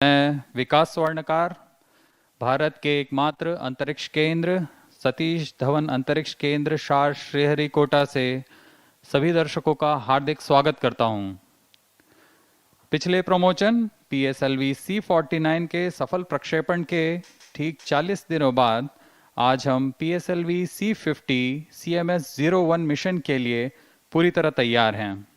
मैं विकास स्वर्णकार, भारत के एकमात्र अंतरिक्ष केंद्र सतीश धवन अंतरिक्ष केंद्र शार श्रीहरिकोटा से सभी दर्शकों का हार्दिक स्वागत करता हूं। पिछले प्रमोशन PSLV C49 के सफल प्रक्षेपण के ठीक 40 दिनों बाद आज हम PSLV C50 CMS-01 मिशन के लिए पूरी तरह तैयार हैं।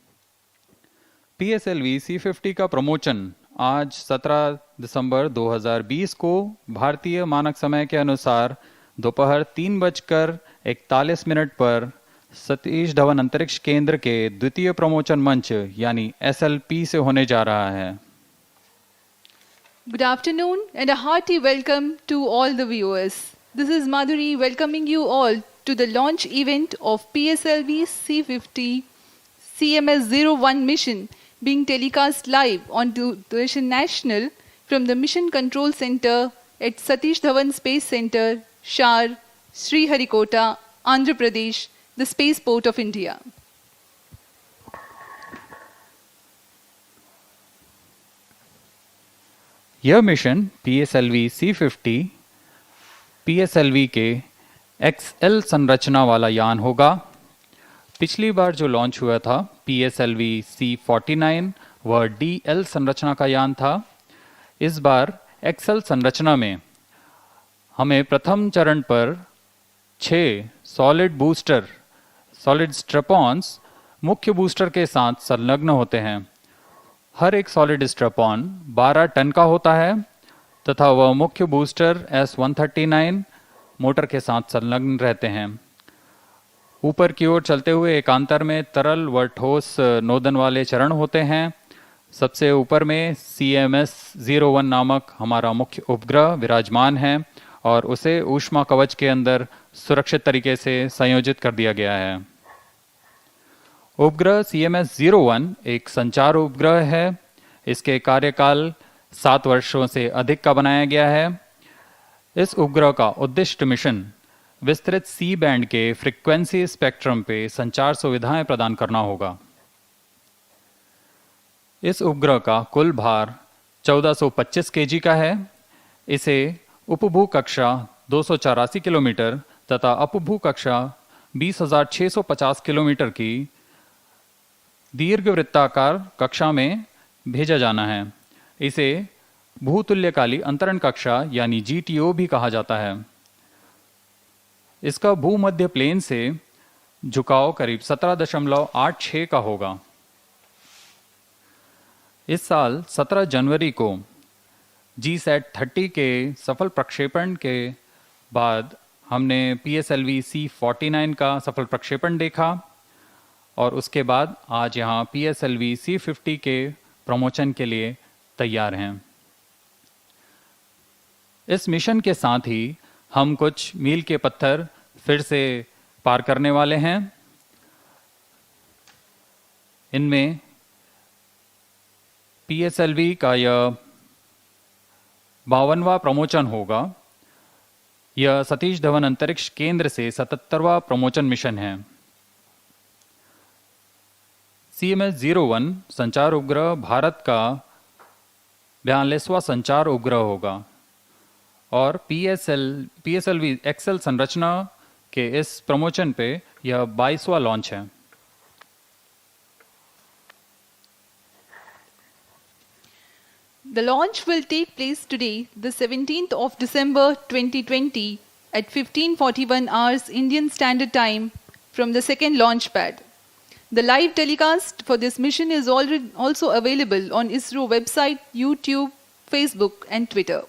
PSLV C50 का प्रमोशन आज 17 दिसंबर 2020 को भारतीय मानक समय के अनुसार दोपहर 3:41 पर सतीश धवन अंतरिक्ष केंद्र के द्वितीय प्रमोशन मंच यानी SLP से होने जा रहा है। Good afternoon and a hearty welcome to all the viewers. This is Madhuri welcoming you all to the launch event of PSLV C50 CMS-01 mission being telecast live on Doorshan National from the Mission Control Center at Satish Dhawan Space Center, Shar, Sriharikota, Andhra Pradesh, the spaceport of India. यह mission PSLV C50 PSLV के XL संरचना वाला यान होगा। पिछली बार जो launch हुआ था PSLV C49 वह DL संरचना का यान था। इस बार XL संरचना में हमें प्रथम चरण पर 6 सॉलिड स्ट्रैप-ऑन्स मुख्य बूस्टर के साथ संलग्न होते हैं। हर एक सॉलिड स्ट्रैप-ऑन 12 टन का होता है तथा वह मुख्य बूस्टर S139 मोटर के साथ संलग्न रहते हैं। ऊपर की ओर चलते हुए एकांतर में तरल व ठोस नोदन वाले चरण होते हैं। सबसे ऊपर में CMS-01 नामक हमारा मुख्य उपग्रह विराजमान है और उसे ऊष्मा कवच के अंदर सुरक्षित तरीके से संयोजित कर दिया गया है। उपग्रह CMS-01 एक संचार उपग्रह है। इसके कार्यकाल 7 वर्षों से अधिक का बनाया गया है। इस उपग्रह का उद्दिष्ट मिशन विस्तृत C बैंड के फ्रीक्वेंसी स्पेक्ट्रम पे संचार सुविधाएं प्रदान करना होगा। इस उपग्रह का कुल भार 1425 kg का है। इसे उपभू कक्षा 284 किलोमीटर तथा अपभू कक्षा 20,650 किलोमीटर की दीर्घवृत्ताकार कक्षा में भेजा जाना है। इसे भूतुल्यकाली अंतरण कक्षा यानी GTO भी कहा जाता है। इसका भूमध्य प्लेन से झुकाव करीब 17.86 का होगा। इस साल 17 जनवरी को GSAT-30 के सफल प्रक्षेपण के बाद हमने PSLV C49 का सफल प्रक्षेपण देखा और उसके बाद आज यहाँ PSLV C50 के प्रमोशन के लिए तैयार हैं। इस मिशन के साथ ही हम कुछ मील के पत्थर फिर से पार करने वाले हैं। इनमें PSLV का यह 52वां प्रमोशन होगा। यह सतीश धवन अंतरिक्ष केंद्र से 77वां प्रमोशन मिशन है। CMS-01 संचार उपग्रह भारत का 42वां संचार उपग्रह होगा और PSLV XL संरचना के इस प्रमोशन पे यह 22वां लॉन्च है। The launch will take place today, the 17th of December 2020 at 15:41 hours Indian Standard Time from the second launch pad. The live telecast for this mission is also available on ISRO website, YouTube, Facebook and Twitter.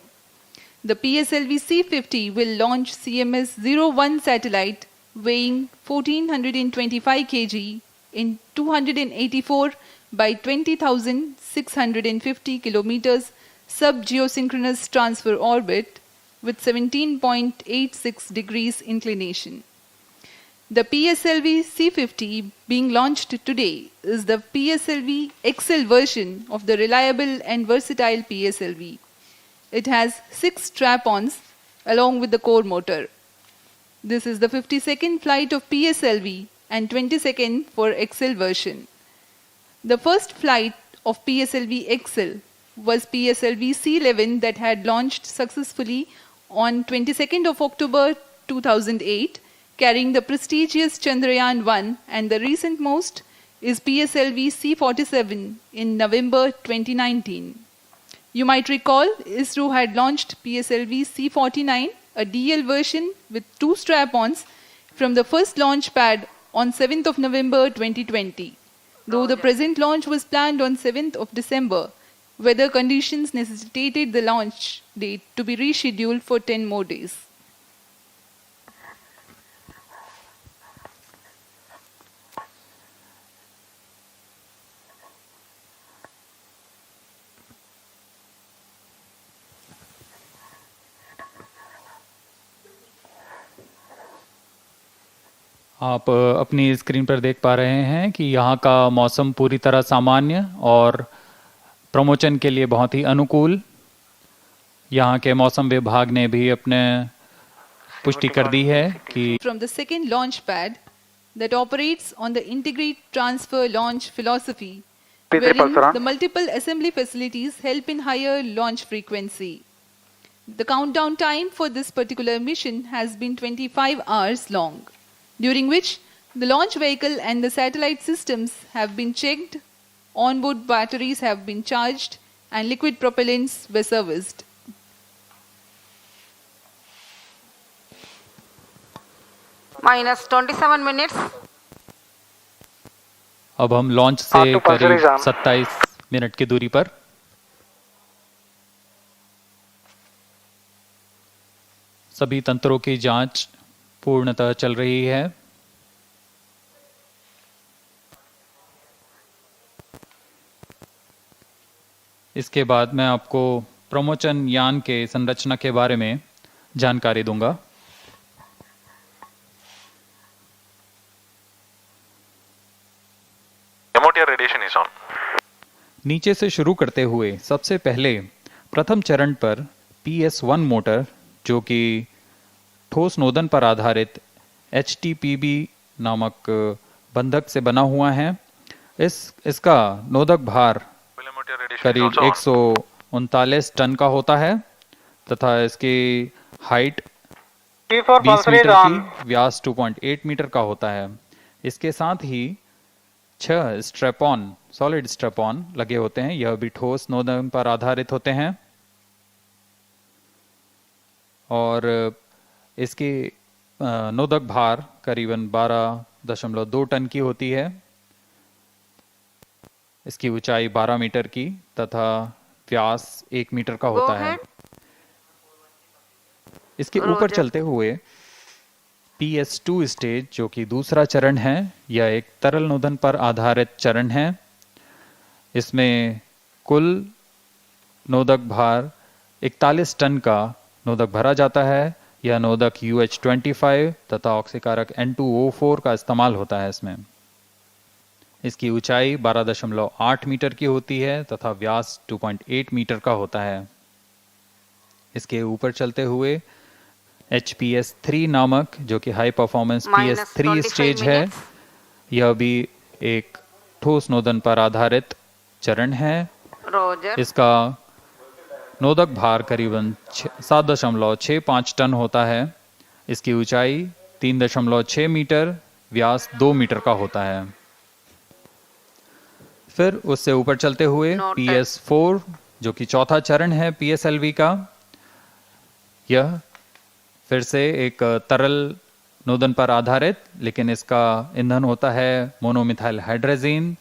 The PSLV C50 will launch CMS-01 satellite weighing 1425 kg in 284 by 20,650 kilometers sub-geosynchronous transfer orbit with 17.86 degrees inclination. The PSLV C50 being launched today is the PSLV XL version of the reliable and versatile PSLV. It has 6 strap-ons along with the core motor. This is the 52nd flight of PSLV and 22nd for XL version. The first flight of PSLV XL was PSLV C-11 that had launched successfully on 22nd of October 2008, carrying the prestigious Chandrayaan-1, and the recent most is PSLV C-47 in November 2019. You might recall ISRO had launched PSLV C-49, a DL version with 2 strap-ons, from the first launch pad on 7th of November 2020. Though the present launch was planned on 7th of December, weather conditions necessitated the launch date to be rescheduled for 10 more days. आप अपनी screen पर देख पा रहे हैं कि यहाँ का मौसम पूरी तरह सामान्य और प्रमोशन के लिए बहुत ही अनुकूल। यहाँ के मौसम विभाग ने भी अपने पुष्टि कर दी है कि From the second launch pad that operates on the integrate transfer launch philosophy, wherein the multiple assembly facilities help in higher launch frequency. The countdown time for this particular mission has been 25 hours long, during which the launch vehicle and the satellite systems have been checked, onboard batteries have been charged, and liquid propellants were serviced. Minus 27 minutes. अब हम launch से करीब 27 minute की दूरी पर सभी तंत्रों की जांच पूर्णतः चल रही है। इसके बाद मैं आपको प्रमोशन यान के संरचना के बारे में जानकारी दूंगा। MOTR radiation is on. नीचे से शुरू करते हुए सबसे पहले प्रथम चरण पर PS1 मोटर, जो कि ठोस नोदन पर आधारित HTPB नामक बंधक से बना हुआ है। इसका नोदक भार MOTR radiation is करीब also on. 139 टन का होता है तथा इसकी height T4 20 pulsar is metre on. की, व्यास 2.8 मीटर का होता है। इसके साथ ही 6 स्ट्रैप-ऑन, सॉलिड स्ट्रैप-ऑन लगे होते हैं। यह भी ठोस नोदन पर आधारित होते हैं और इसकी नोदक भार करीबन 12.2 टन की होती है। इसकी ऊंचाई 12 मीटर की तथा व्यास 1 मीटर का होता है। इसके ऊपर चलते हुए PS2 स्टेज, जो कि दूसरा चरण है, यह एक तरल नोदन पर आधारित चरण है। इसमें कुल नोदक भार 41 टन का नोदक भरा जाता है। यह नोदक UH-25 तथा ऑक्सीकारक N2O4 का इस्तेमाल होता है इसमें। इसकी ऊंचाई 12.8 मीटर की होती है तथा व्यास 2.8 मीटर का होता है। इसके ऊपर चलते हुए HPS-3 नामक, जो कि हाई परफॉर्मेंस PS3 स्टेज है, यह भी एक ठोस नोदन पर आधारित चरण है। Roger. इसका नोदक भार करीबन 7.65 टन होता है। इसकी ऊंचाई 3.6 मीटर, व्यास 2 मीटर का होता है। फिर उससे ऊपर चलते हुए Noted. PS4, जो कि चौथा चरण है PSLV का, यह फिर से एक तरल नोदन पर आधारित, लेकिन इसका ईंधन होता है मोनोमिथाइल हाइड्रोजीन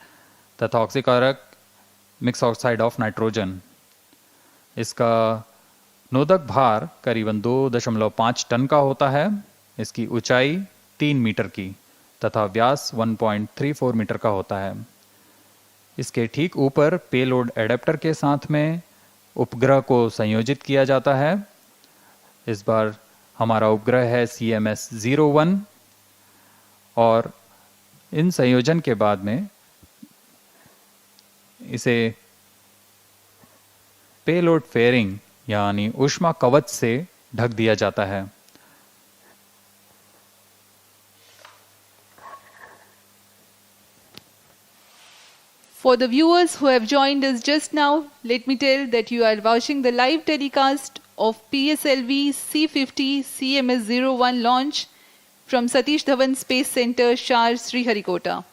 तथा ऑक्सीकारक मिक्स ऑक्साइड ऑफ नाइट्रोजन। इसका नोदक भार करीबन 2.5 टन का होता है। इसकी ऊंचाई 3 मीटर की तथा व्यास 1.34 मीटर का होता है। इसके ठीक ऊपर पेलोड एडेप्टर के साथ में उपग्रह को संयोजित किया जाता है। इस बार हमारा उपग्रह है CMS-01 और इन संयोजन के बाद में इसे पेलोड फेयरिंग यानी ऊष्मा कवच से ढक दिया जाता है। For the viewers who have joined us just now, let me tell that you are watching the live telecast of PSLV C50 CMS-01 launch from Satish Dhawan Space Center, Shar, Sriharikota.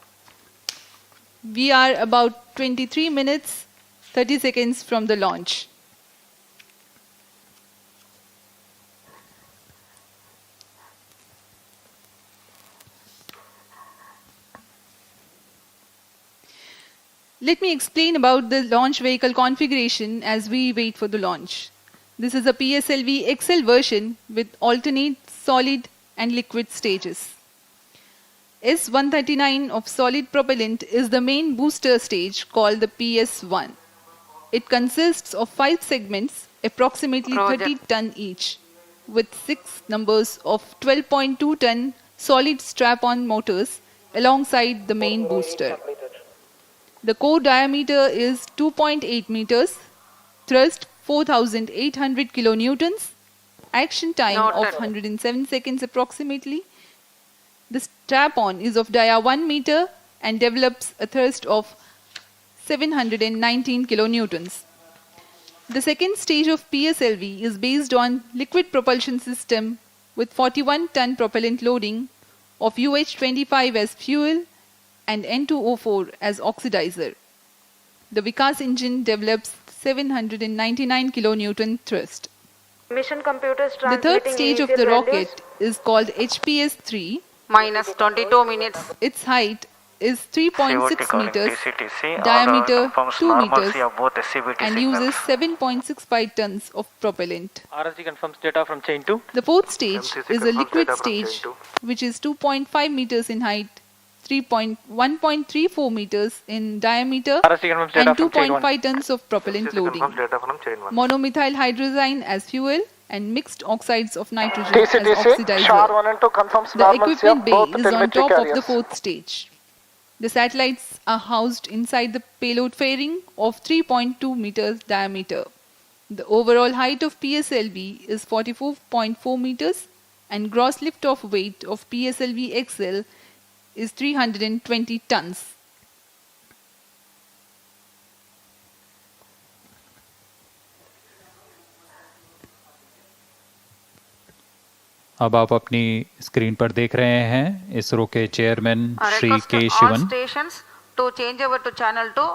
We are about 23 minutes, 30 seconds from the launch. Let me explain about the launch vehicle configuration as we wait for the launch. This is a PSLV XL version with alternate solid and liquid stages. S-139 of solid propellant is the main booster stage called the PS-1. It consists of 5 segments, approximately Roger. 30 ton each, with 6 numbers of 12.2 ton solid strap-on motors alongside the main booster. The core diameter is 2.8 meters, thrust 4,800 kilonewtons, action time of Noted. 107 seconds approximately. The strap-on is of dia 1 meter and develops a thrust of 719 kilonewtons. The second stage of PSLV is based on liquid propulsion system with 41-ton propellant loading of UH-25 as fuel and N2O4 as oxidizer. The Vikas engine develops 799 kilonewton thrust. Mission computers The third transmitting stage of initial the values. rocket is called HPS-3. minus 22 minutes. Its height is 3.6 COT meters, TCTC, diameter confirms 2 normalcy meters, of both SCVT and signals. uses 7.65 tons of propellant. RSG confirms data from chain 2. The fourth stage MCC is a confirms liquid data from stage, chain which is 2.5 meters in height, 1.34 meters in diameter, RSG confirms data and from chain 1. 2.5 tons of propellant CC confirms loading. data from chain 1. Monomethyl hydrazine as fuel and mixed oxides of nitrogen as TCTC, Shar oxidizer. 1 and 2 confirms The normalcy equipment of bay both is on telemetry top of the carriers. fourth stage. The satellites are housed inside the payload fairing of 3.2 meters diameter. The overall height of PSLV is 44.4 meters and gross lift-off weight of PSLV XL is 320 tons. अब आप अपनी screen पर देख रहे हैं इसरो के chairman I Shri request के all Sivan stations to change over to channel 2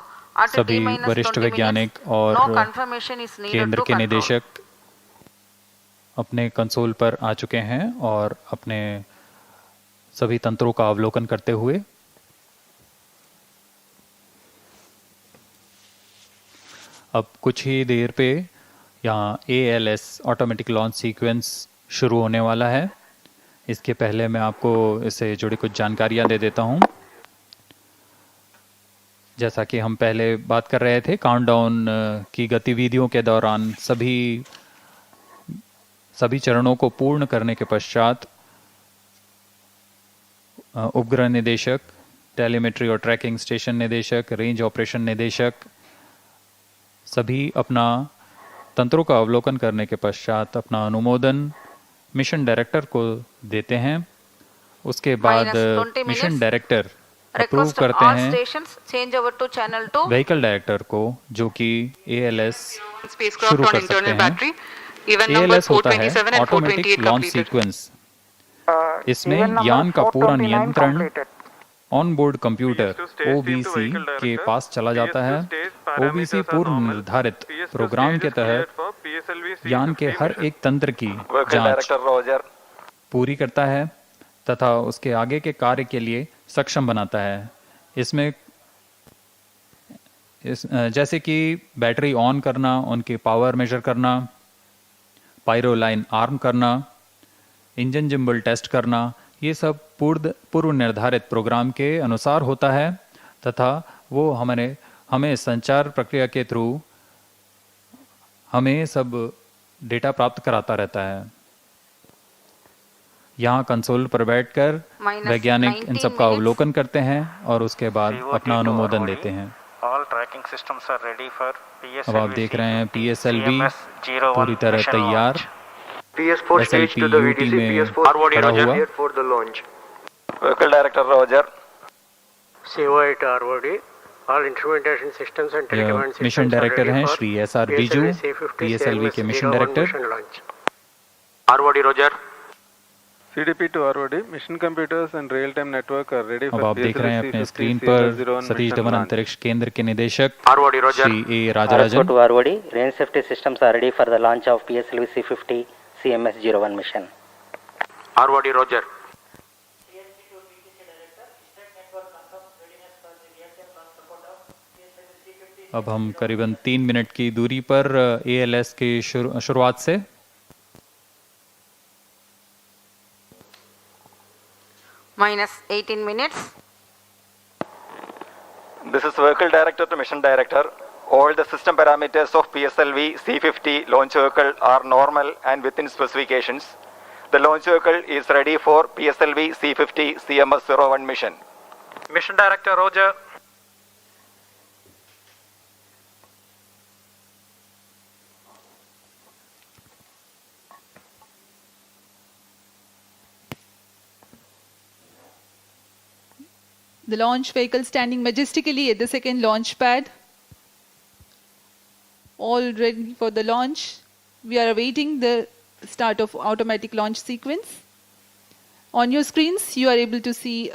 at सभी T-minus वरिष्ठ 20 वैज्ञानिक minutes. और No confirmation is needed केंद्र to के control. निदेशक अपने कंसोल पर आ चुके हैं और अपने सभी तंत्रों का अवलोकन करते हुए अब कुछ ही देर पे यहाँ ALS ऑटोमेटिक लॉन्च सीक्वेंस शुरू होने वाला है। इसके पहले मैं आपको इससे जुड़ी कुछ जानकारियां दे देता हूं। जैसा कि हम पहले बात कर रहे थे, काउंटडाउन की गतिविधियों के दौरान सभी चरणों को पूर्ण करने के पश्चात उपग्रह निदेशक, टेलीमेट्री और ट्रैकिंग स्टेशन निदेशक, रेंज ऑपरेशन निदेशक सभी अपना तंत्रों का अवलोकन करने के पश्चात अपना अनुमोदन मिशन डायरेक्टर को देते हैं। उसके बाद -20 minutes. Mission director approve Request करते all हैं stations change over to channel 2. Vehicle director को, जो कि ALS spacecraft शुरू on कर internal सकते हैं। battery. Event number ALS होता है 427 and automatic 428 launch completed. Sequence. Event इसमें number यान का पूरा 429 नियंत्रण completed. On board computer PS2 stage team to OBC vehicle के director. पास चला जाता है। PS2 stage parameters OBC are पूर्व normal. निर्धारित PS2 प्रोग्राम stage के is cleared तहत for PSLV यान के C50 हर mission. एक तंत्र की Vehicle जांच Director Roger. पूरी करता है तथा उसके आगे के कार्य के लिए सक्षम बनाता है। इसमें जैसे कि बैटरी ऑन करना, उनकी पावर मेजर करना, पायरो लाइन आर्म करना, इंजन जिम्बल टेस्ट करना, ये सब पूर्व निर्धारित प्रोग्राम के अनुसार होता है तथा वो हमें संचार प्रक्रिया के थ्रू हमें सब डेटा प्राप्त कराता रहता है। यहाँ कंसोल पर बैठकर वैज्ञानिक इन सब का अवलोकन करते हैं और उसके बाद अपना अनुमोदन देते हैं। All tracking systems are ready for PSLV. अब आप देख रहे हैं PSLV CMS-01 पूरी तरह mission तैयार launch. PS4 stage to the SLP VDC, में PS4 खड़ा हुआ। cleared for the launch. Vehicle Director Roger. CO8 ROD, All instrumentation systems and यह telecommunication mission systems are director ready हैं for Shri S R. Biju, PSLV C50 PSLV के mission CMS-01 director. mission launch. ROD Roger. CDP to ROD, mission computers and real-time network are ready अब for आप देख रहे हैं PSLV अपने C50 screen पर CMS-01 Satish mission Dhawan launch. अंतरिक्ष केंद्र के निदेशक ROD Roger. Shri A RSO Rajarajan. to ROD, range safety systems are ready for the launch of PSLV C50 CMS-01 mission. ROD Roger. अब हम करीबन 3 मिनट की दूरी पर एएलएस की शुरुआत से Minus 18 minutes. This is Vehicle Director to Mission Director. All the system parameters of PSLV C50 launch vehicle are normal and within specifications. The launch vehicle is ready for PSLV C50 CMS-01 mission. Mission Director Roger. The launch vehicle standing majestically at the second launch pad. All ready for the launch. We are awaiting the start of automatic launch sequence. On your screens, you are able to see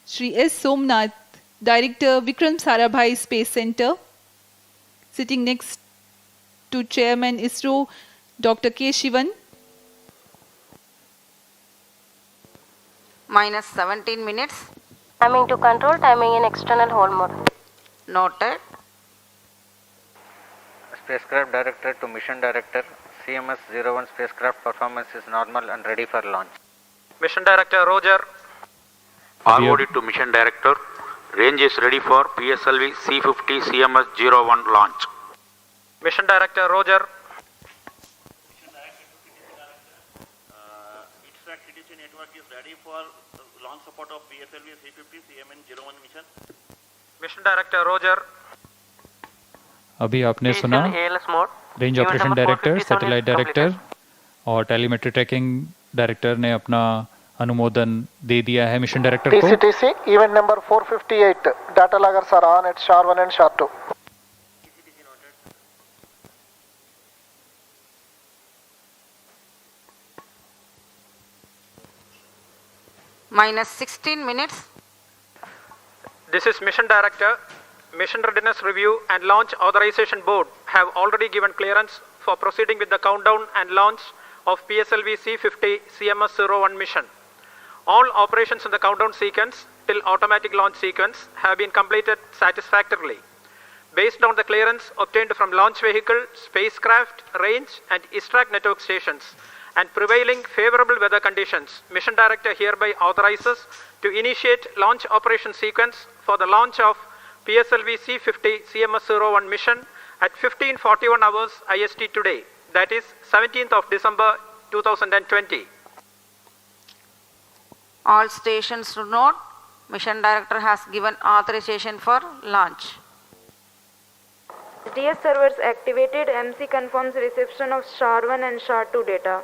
Shri S. Somnath, Director Vikram Sarabhai Space Center, sitting next to Chairman ISRO, Dr. K. Shivan. Minus 17 minutes. Timing to control, timing in external hold mode. Noted. Spacecraft Director to Mission Director, CMS-01 spacecraft performance is normal and ready for launch. Mission Director Roger. ROD to Mission Director. Range is ready for PSLV C50 CMS-01 launch. Mission Director Roger. CDC network is ready for launch support of PSLV C50 CMS-01 mission. Mission Director Roger. अभी आपने सुना ALS mode. Range operation director, satellite director और telemetry tracking director ने अपना अनुमोदन दे दिया है mission director को। TCTC event number 458. Data loggers are on at SHAR-1 and SHAR-2. Minus 16 minutes. This is Mission Director. Mission Readiness Review and Launch Authorization Board have already given clearance for proceeding with the countdown and launch of PSLV C50 CMS-01 mission. All operations in the countdown sequence till automatic launch sequence have been completed satisfactorily. Based on the clearance obtained from launch vehicle, spacecraft, range and ISTRAC network stations and prevailing favorable weather conditions, Mission Director hereby authorizes to initiate launch operation sequence for the launch of PSLV C50 CMS-01 mission at 15:41 hours IST today, that is 17th of December 2020. All stations to note, Mission Director has given authorization for launch. DS servers activated. MC confirms reception of SHAR-1 and SHAR-2 data.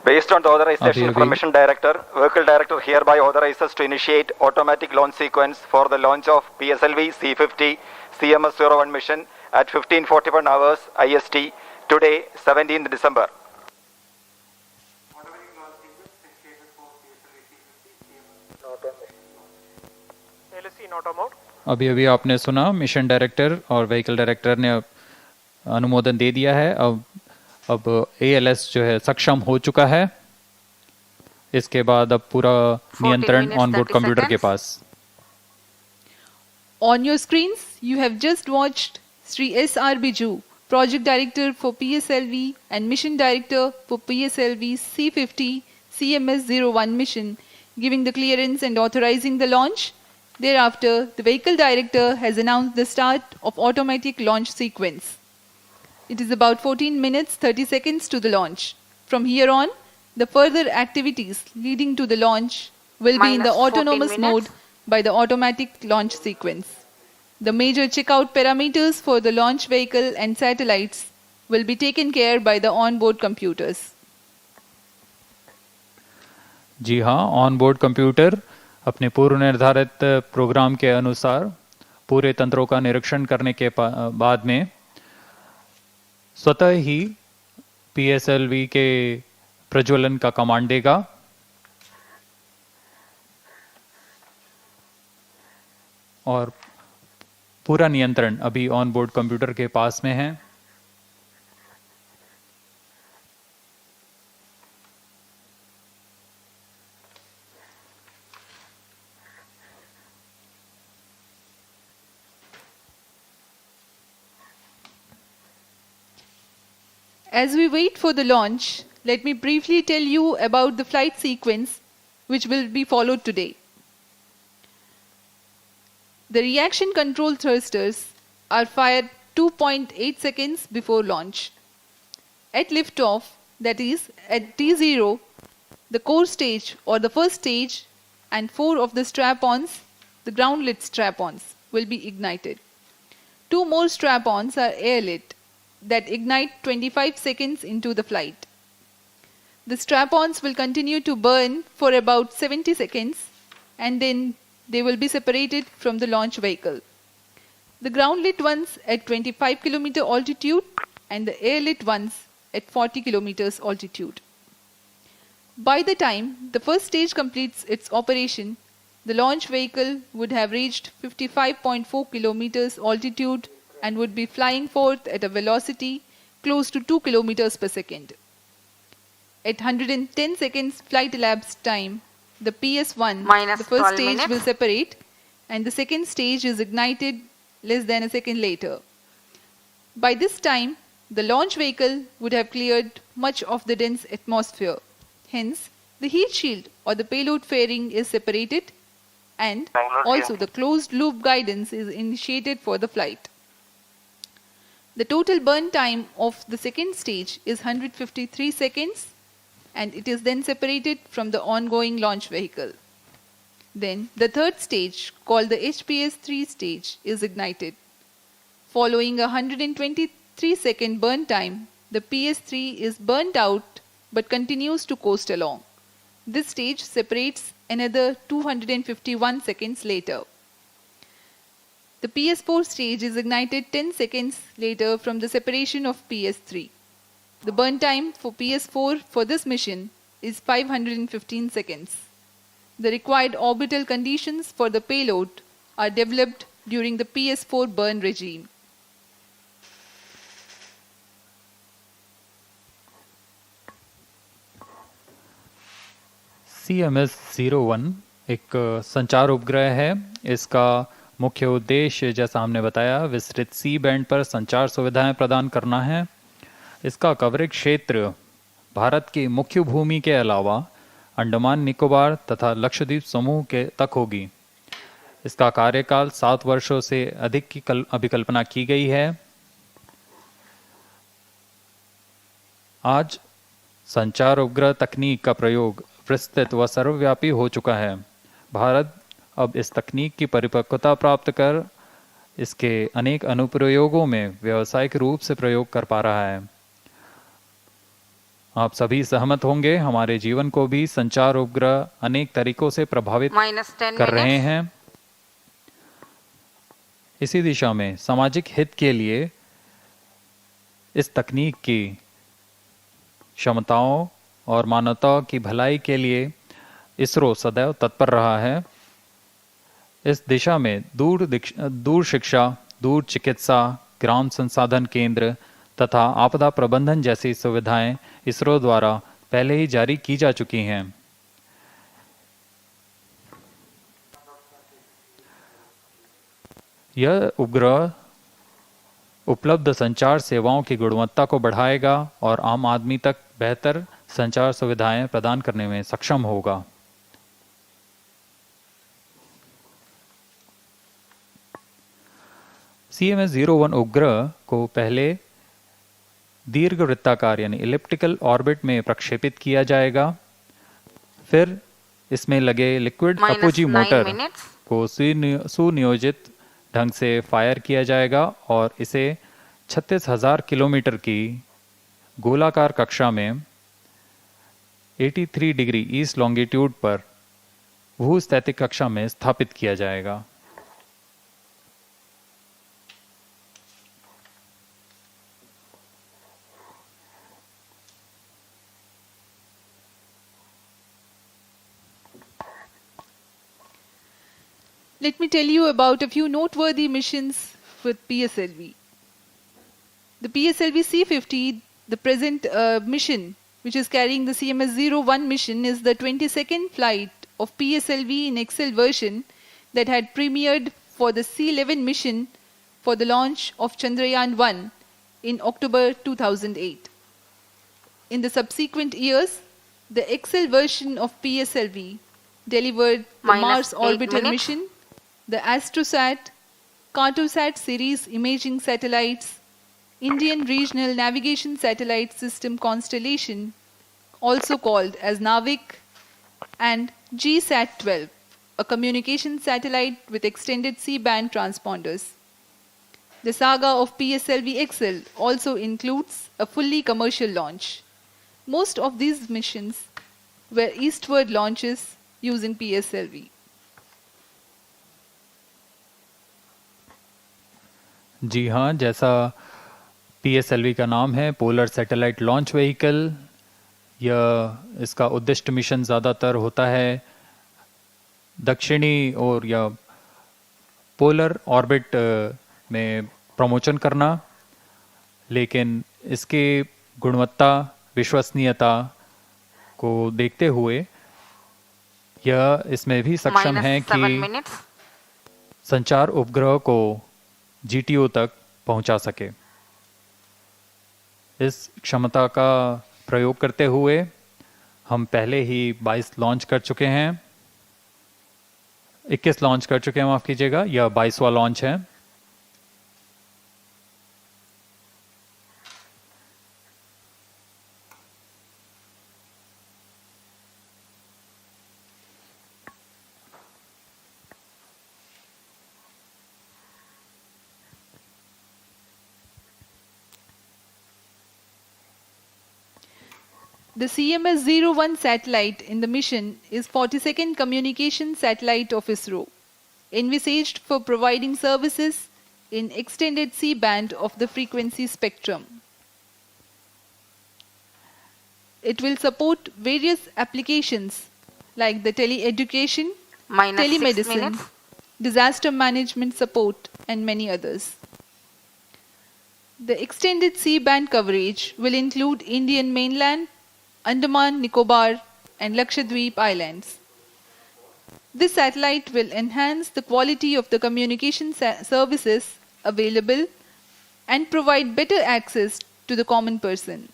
Based on the authorization Abhi- from Mission Director, Vehicle Director hereby authorizes to initiate automatic launch sequence for the launch of PSLV C50 CMS-01 mission at 15:41 hours IST today, 17th December. LSC not mode. अभी अभी आपने सुना mission director और vehicle director ने अनुमोदन दे दिया है। अब एएलएस जो है सक्षम हो चुका है। इसके बाद अब पूरा नियंत्रण minutes, ऑन बोर्ड 30 कंप्यूटर के seconds. Pass. On your screens, you have just watched Sri S.R. Biju, Project Director for PSLV and Mission Director for PSLV C50 CMS-01 mission, giving the clearance and authorizing the launch. Thereafter, the Vehicle Director has announced the start of automatic launch sequence. It is about 14 minutes 30 seconds to the launch. From here on, the further activities leading to the launch will be in the Minus 14 autonomous mode minutes. by the automatic launch sequence. The major checkout parameters for the launch vehicle and satellites will be taken care by the onboard computers. जी हाँ, on board computer अपने पूर्व निर्धारित programme के अनुसार पूरे तंत्रों का निरीक्षण करने के बाद में स्वतः ही पीएसएलवी के प्रज्वलन का कमांड देगा। और पूरा नियंत्रण अभी ऑन बोर्ड कंप्यूटर के पास में है। As we wait for the launch, let me briefly tell you about the flight sequence which will be followed today. The reaction control thrusters are fired 2.8 seconds before launch. At liftoff, that is at T0, the core stage or the first stage and 4 of the strap-ons, the ground-lit strap-ons, will be ignited. 2 more strap-ons are air-lit that ignite 25 seconds into the flight. The strap-ons will continue to burn for about 70 seconds and then they will be separated from the launch vehicle. The ground-lit ones at 25 km altitude and the air-lit ones at 40 km altitude. By the time the first stage completes its operation, the launch vehicle would have reached 55.4 km altitude and would be flying forth at a velocity close to 2 km per second. At 110 seconds flight elapsed time, the PS1, Minus the first 12 stage, minutes. will separate and the second stage is ignited less than a second later. By this time, the launch vehicle would have cleared much of the dense atmosphere. Hence, the heat shield or the payload fairing is separated and also the closed loop guidance is initiated for the flight. The total burn time of the second stage is 153 seconds and it is then separated from the ongoing launch vehicle. Then the third stage, called the HPS-3 stage, is ignited. Following a 123-second burn time, the PS-3 is burnt out but continues to coast along. This stage separates another 251 seconds later. The PS4 stage is ignited 10 seconds later from the separation of PS3. The burn time for PS4 for this mission is 515 seconds. The required orbital conditions for the payload are developed during the PS4 burn regime. CMS-01 एक संचार उपग्रह है। इसका मुख्य उद्देश्य, जैसा हमने बताया, विस्तृत सी बैंड पर संचार सुविधाएं प्रदान करना है। इसका कवरेज क्षेत्र भारत की मुख्य भूमि के अलावा अंडमान निकोबार तथा लक्षद्वीप समूह के तक होगी। इसका कार्यकाल 7 वर्षों से अधिक की अभिकल्पना की गई है। आज संचार उपग्रह तकनीक का प्रयोग विस्तृत व सर्वव्यापी हो चुका है। भारत अब इस तकनीक की परिपक्वता प्राप्त कर इसके अनेक अनुप्रयोगों में व्यावसायिक रूप से प्रयोग कर पा रहा है। आप सभी सहमत होंगे, हमारे जीवन को भी संचार उपग्रह अनेक तरीकों से प्रभावित कर रहे हैं। इसी दिशा में सामाजिक हित के लिए इस तकनीक की क्षमताओं और मानवता की भलाई के लिए इसरो सदैव तत्पर रहा है। इस दिशा में दूर शिक्षा, दूर चिकित्सा, ग्राम संसाधन केंद्र तथा आपदा प्रबंधन जैसी सुविधाएं इसरो द्वारा पहले ही जारी की जा चुकी हैं। यह उपग्रह उपलब्ध संचार सेवाओं की गुणवत्ता को बढ़ाएगा और आम आदमी तक बेहतर संचार सुविधाएं प्रदान करने में सक्षम होगा। CMS-01 उपग्रह को पहले दीर्घ वृत्ताकार यानी इलिप्टिकल ऑर्बिट में प्रक्षेपित किया जाएगा। फिर इसमें लगे लिक्विड अपोजी मोटर को सुनियोजित ढंग से फायर किया जाएगा और इसे 36,000 किलोमीटर की गोलाकार कक्षा में 83 डिग्री ईस्ट लॉन्गिट्यूड पर भूस्थैतिक कक्षा में स्थापित किया जाएगा। Let me tell you about a few noteworthy missions with PSLV. The PSLV C-50, the present mission, which is carrying the CMS-01 mission, is the 22nd flight of PSLV in Excel version that had premiered for the C-11 mission for the launch of Chandrayaan-1 in October 2008. In the subsequent years, the Excel version of PSLV delivered the Mars Orbital mission, the Astrosat, Cartosat series imaging satellites, Indian Regional Navigation Satellite System constellation, also called as NAVIC, and GSAT-12, a communication satellite with extended C-band transponders. The saga of PSLV XL also includes a fully commercial launch. Most of these missions were eastward launches using PSLV. जी हाँ, जैसा PSLV का नाम है, polar satellite launch vehicle, यह इसका उद्दिष्ट mission ज़्यादातर होता है दक्षिणी और या पोलर ऑर्बिट में प्रमोशन करना, लेकिन इसके गुणवत्ता, विश्वसनीयता को देखते हुए यह इसमें भी सक्षम है कि संचार उपग्रह को GTO तक पहुंचा सके। इस क्षमता का प्रयोग करते हुए हम पहले ही 22 लॉन्च कर चुके हैं, 21 लॉन्च कर चुके हैं, माफ कीजिएगा, यह 22वां लॉन्च है। The CMS-01 satellite in the mission is 42nd communication satellite of ISRO, envisaged for providing services in extended C-band of the frequency spectrum. It will support various applications like the tele-education, telemedicine, disaster management support, and many others. The extended C-band coverage will include Indian mainland, Andaman, Nicobar, and Lakshadweep Islands. This satellite will enhance the quality of the communication services available and provide better access to the common person.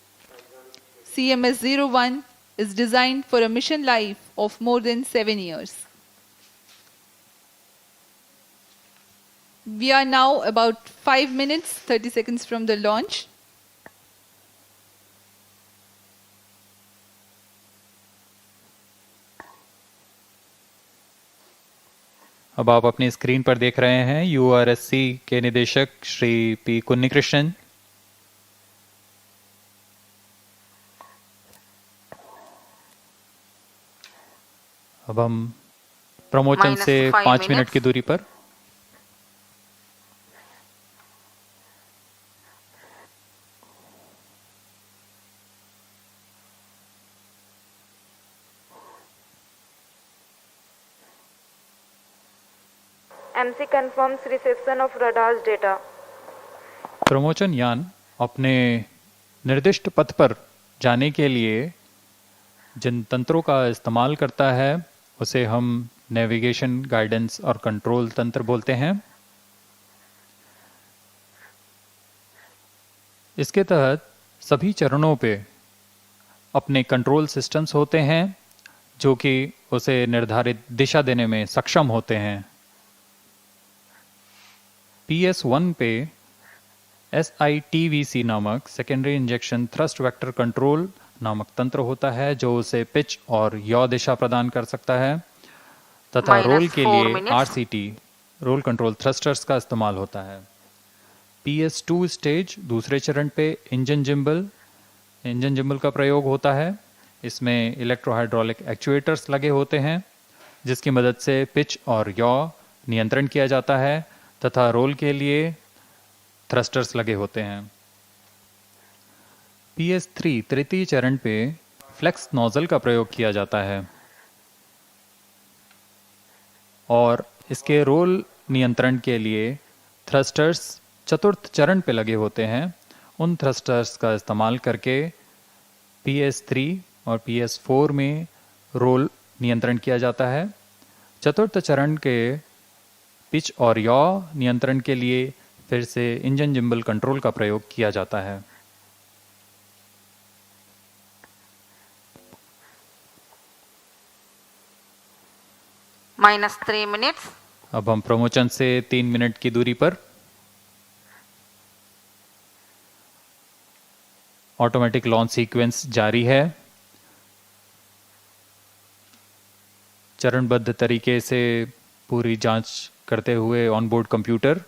CMS-01 is designed for a mission life of more than 7 years. We are now about 5 minutes, 30 seconds from the launch. अब आप अपनी screen पर देख रहे हैं URSC के निदेशक Shri P. कुन्नीकृष्णन। अब हम प्रमोशन से 5 मिनट की दूरी पर MC confirms reception of radar's data. Promotion यान अपने निर्दिष्ट पथ पर जाने के लिए जिन तंत्रों का इस्तेमाल करता है उसे हम नेविगेशन, गाइडेंस और कंट्रोल तंत्र बोलते हैं। इसके तहत सभी चरणों पे अपने कंट्रोल सिस्टम्स होते हैं जो कि उसे निर्धारित दिशा देने में सक्षम होते हैं। PS1 पे SITVC नामक secondary injection thrust vector control नामक तंत्र होता है जो उसे पिच और याव दिशा प्रदान कर सकता है, तथा रोल के लिए RCT रोल कंट्रोल थ्रस्टर्स का इस्तेमाल होता है। PS2 स्टेज दूसरे चरण पे इंजन जिम्बल का प्रयोग होता है। इसमें इलेक्ट्रोहाइड्रोलिक एक्चुएटर्स लगे होते हैं जिसकी मदद से पिच और याव नियंत्रण किया जाता है, तथा रोल के लिए थ्रस्टर्स लगे होते हैं। PS3 तृतीय चरण पे फ्लेक्स नोजल का प्रयोग किया जाता है और इसके रोल नियंत्रण के लिए थ्रस्टर्स चतुर्थ चरण पे लगे होते हैं। उन थ्रस्टर्स का इस्तेमाल करके PS3 और PS4 में रोल नियंत्रण किया जाता है। चतुर्थ चरण के पिच और यॉ नियंत्रण के लिए फिर से इंजन जिम्बल कंट्रोल का प्रयोग किया जाता है। -3 minutes. अब हम प्रमोशन से 3 मिनट की दूरी पर ऑटोमेटिक लॉन्च सीक्वेंस जारी है। चरणबद्ध तरीके से पूरी जांच करते हुए ऑनबोर्ड कंप्यूटर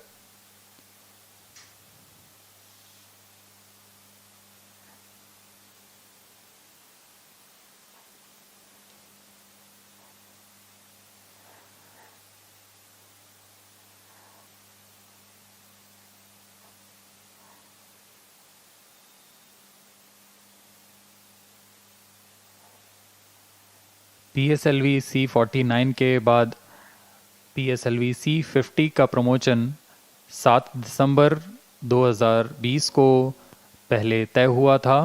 PSLV C49 के बाद PSLV C50 का प्रमोशन 7 दिसंबर 2020 को पहले तय हुआ था।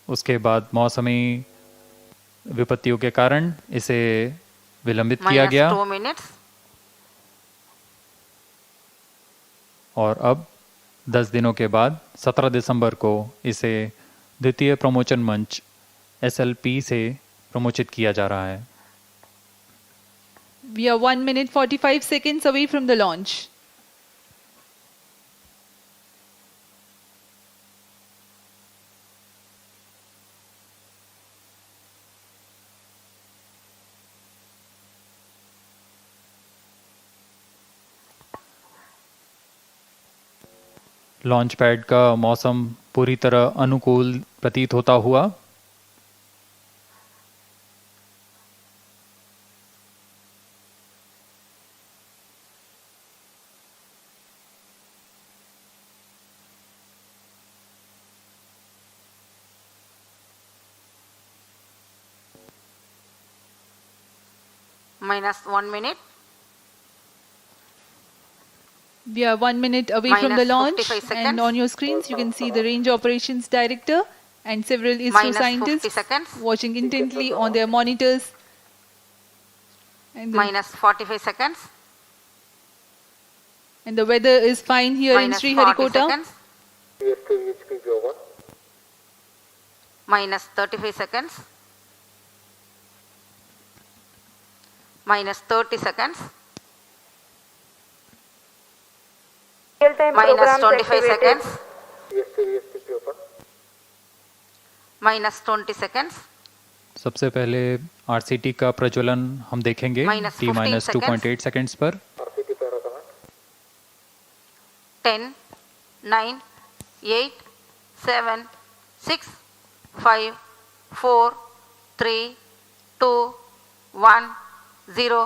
उसके बाद मौसमी विपत्तियों के कारण इसे विलंबित किया गया -2 minutes. और अब 10 दिनों के बाद 17 दिसंबर को इसे द्वितीय प्रमोशन मंच SLP से प्रमोचित किया जा रहा है। We are 1 minute 45 seconds away from the launch. Launch pad का मौसम पूरी तरह अनुकूल प्रतीत होता हुआ -1 minute. We are 1 minute away from the Minus launch, 55 seconds. and on your screens you can see the range operations director and several ISRO -50 scientists seconds. watching intently on their monitors. And -45 seconds. the weather is fine here in -40 Sriharikota. seconds. -35 seconds. -30 seconds. Real-time programs -25 activated. seconds. -20 seconds. सबसे पहले RCT का प्रज्वलन हम देखेंगे -15 T-2.8 seconds पर। 10, 9, 8, 7, 6, 5, 4, 3, 2, 1, 0.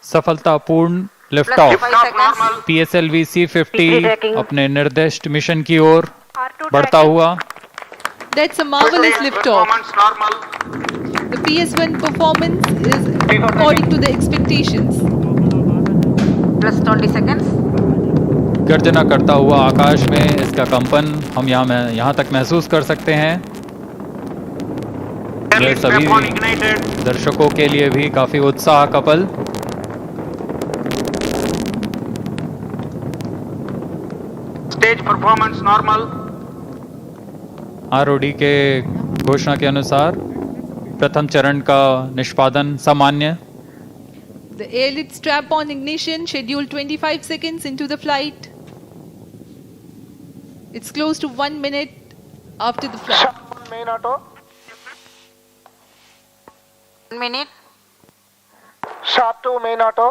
सफलतापूर्ण lift Plus off 5 seconds. PSLV C50 अपने निर्दिष्ट मिशन की ओर बढ़ता हुआ। That's a marvelous liftoff. The PS1 performance is according to the expectations. Plus 20 seconds. गर्जना करता हुआ आकाश में इसका कंपन हम यहाँ तक महसूस कर सकते हैं। ये सभी दर्शकों के लिए भी काफी उत्साह का पल। Stage performance normal. ROD के घोषणा के अनुसार प्रथम चरण का निष्पादन सामान्य। The airlift strap-on ignition scheduled 25 seconds into the flight. It's close to 1 minute after the flight. Sharp main auto. 1 minute. Sharp 2 main auto.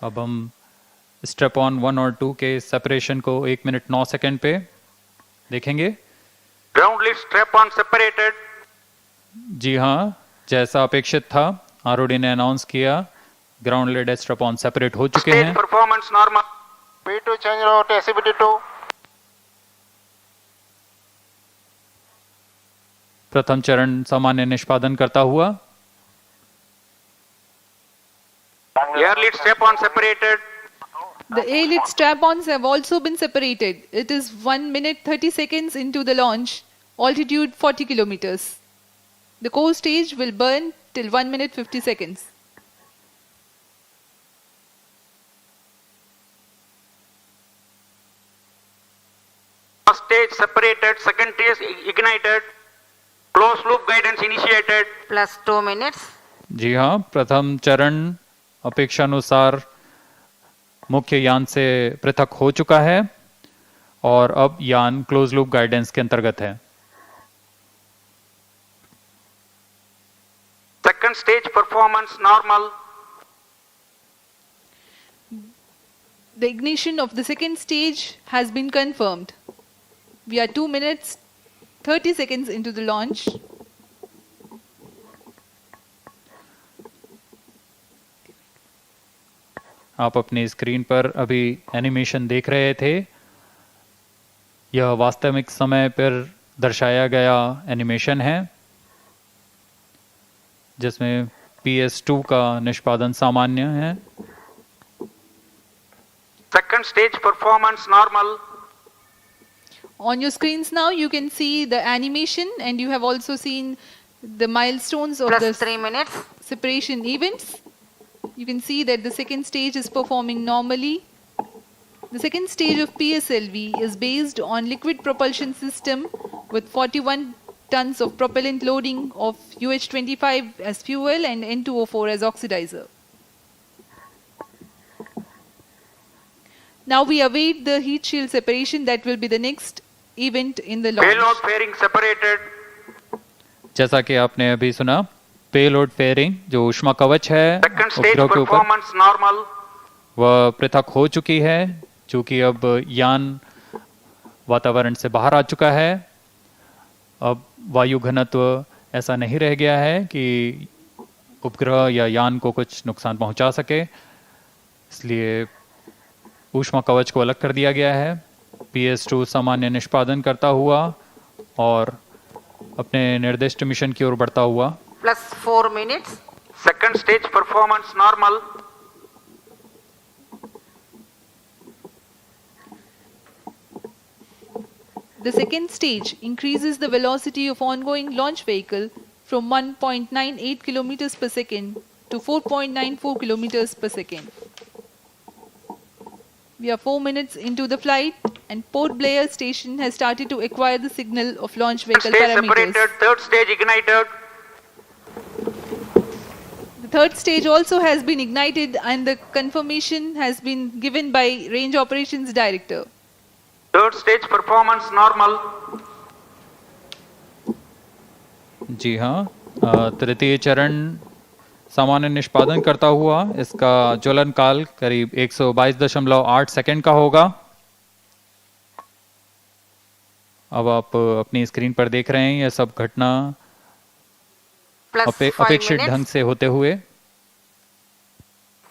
अब हम स्ट्रेप ऑन 1 और 2 के सेपरेशन को 1 मिनट 9 सेकंड पे देखेंगे। Ground lead strap on separated. जी हाँ, जैसा अपेक्षित था ROD ने अनाउंस किया ground lead strap on separate हो चुके Stage हैं। performance normal. B2 change route SCBD2. प्रथम चरण सामान्य निष्पादन करता हुआ Air lead strap-on separated. The air-lid strap-ons have also been separated. It is 1 minute 30 seconds into the launch, altitude 40 kilometers. The core stage will burn till 1 minute 50 seconds. First stage separated, second stage ignited, closed loop guidance initiated. Plus 2 minutes. जी हाँ, प्रथम चरण अपेक्षानुसार मुख्य यान से पृथक हो चुका है और अब यान क्लोज लूप गाइडेंस के अंतर्गत है। Second stage performance normal. The ignition of the second stage has been confirmed. We are 2 minutes 30 seconds into the launch. आप अपनी स्क्रीन पर अभी एनिमेशन देख रहे थे। यह वास्तविक समय पर दर्शाया गया एनिमेशन है जिसमें PS2 का निष्पादन सामान्य है। Second stage performance normal. On your screens now you can see the animation and you have also seen the milestones of Plus the 3 minutes. separation events. You can see that the second stage is performing normally. The second stage of PSLV is based on liquid propulsion system with 41 tons of propellant loading of UH-25 as fuel and N2O4 as oxidizer. Now we await the heat shield separation that will be the next event in the launch. Payload fairing separated. जैसा कि आपने अभी सुना, payload fairing जो ऊष्मा कवच है Second stage उपग्रह के ऊपर performance normal. वह पृथक हो चुकी है क्योंकि अब यान वातावरण से बाहर आ चुका है। अब वायु घनत्व ऐसा नहीं रह गया है कि उपग्रह या यान को कुछ नुकसान पहुंचा सके, इसलिए ऊष्मा कवच को अलग कर दिया गया है। PS2 सामान्य निष्पादन करता हुआ और अपने निर्दिष्ट मिशन की ओर बढ़ता हुआ। Plus 4 minutes. Second stage performance normal. The second stage increases the velocity of ongoing launch vehicle from 1.98 kilometers per second to 4.94 kilometers per second. We are 4 minutes into the flight and Port Blair station has started to acquire the signal of launch vehicle Stage parameters. separated, third stage ignited. The third stage also has been ignited and the confirmation has been given by Range Operations Director. Third stage performance normal. जी हाँ, तृतीय चरण सामान्य निष्पादन करता हुआ इसका ज्वलन काल करीब 122.8 सेकंड का होगा। अब आप अपनी स्क्रीन पर देख रहे हैं यह सब घटना Plus 5 अपेक्षित ढंग minutes. से होते हुए।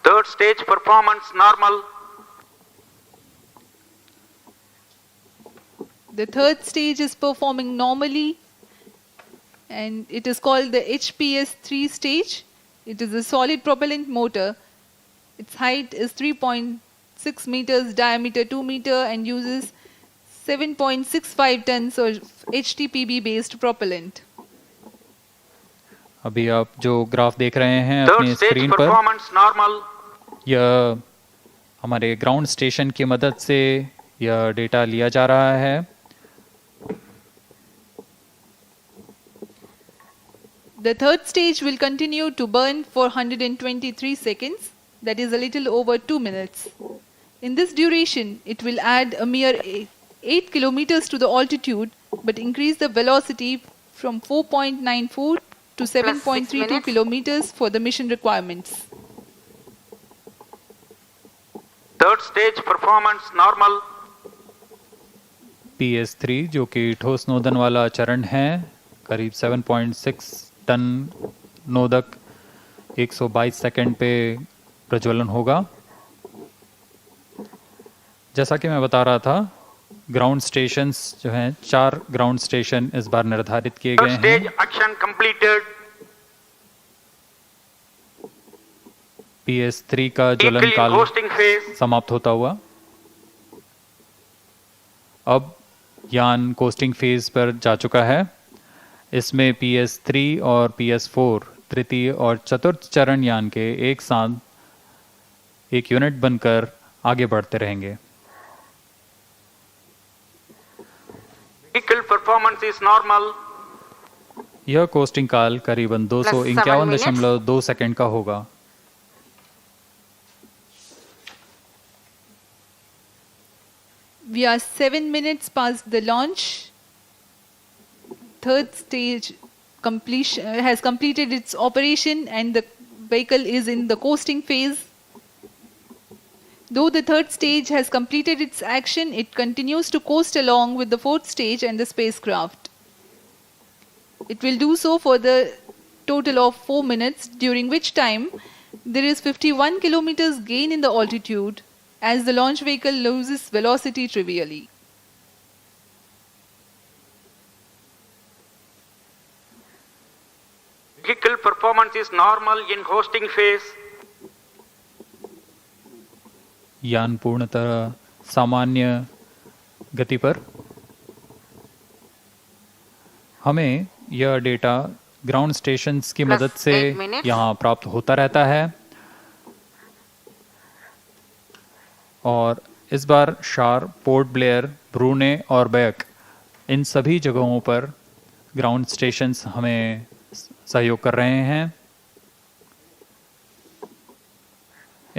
Third stage performance normal. The third stage is performing normally and it is called the HPS-3 stage. It is a solid propellant motor. Its height is 3.6 meters, diameter 2 meter and uses 7.65 tons of HTPB based propellant. अभी आप जो graph देख रहे हैं Third अपनी stage screen पर, performance normal. यह हमारे ग्राउंड स्टेशन की मदद से यह डेटा लिया जा रहा है। The third stage will continue to burn for 123 seconds, that is a little over 2 minutes. In this duration, it will add a mere 8 kilometers to the altitude but increase the velocity from 4.94 to 7.32 minutes. kilometers for the mission requirements. Third stage performance normal. PS3 जो कि ठोस नोदन वाला चरण है, करीब 7.6 ton नोदक 122 second पे प्रज्वलन होगा। जैसा कि मैं बता रहा था, ग्राउंड स्टेशंस जो हैं, 4 ग्राउंड स्टेशन इस बार निर्धारित किए गए Third हैं। stage action completed. PS3 का ज्वलन Vehicle in काल hosting phase. समाप्त होता हुआ। अब यान कोस्टिंग फेज पर जा चुका है। इसमें PS3 और PS4 तृतीय और चतुर्थ चरण यान के एक साथ एक यूनिट बनकर आगे बढ़ते रहेंगे। Vehicle performance is normal. यह कोस्टिंग काल करीबन 251.2 सेकंड का होगा। We are 7 minutes past the launch. Third stage has completed its operation and the vehicle is in the coasting phase. Though the third stage has completed its action, it continues to coast along with the fourth stage and the spacecraft. It will do so for the total of 4 minutes, during which time there is 51 kilometers gain in the altitude as the launch vehicle loses velocity trivially. Vehicle performance is normal in hosting phase. यान पूर्णतः सामान्य गति पर। हमें यह data ground stations की मदद से 8 minutes. यहाँ प्राप्त होता रहता है और इस बार शार, पोर्ट ब्लेयर, ब्रूने और बैक इन सभी जगहों पर ग्राउंड स्टेशंस हमें सहयोग कर रहे हैं।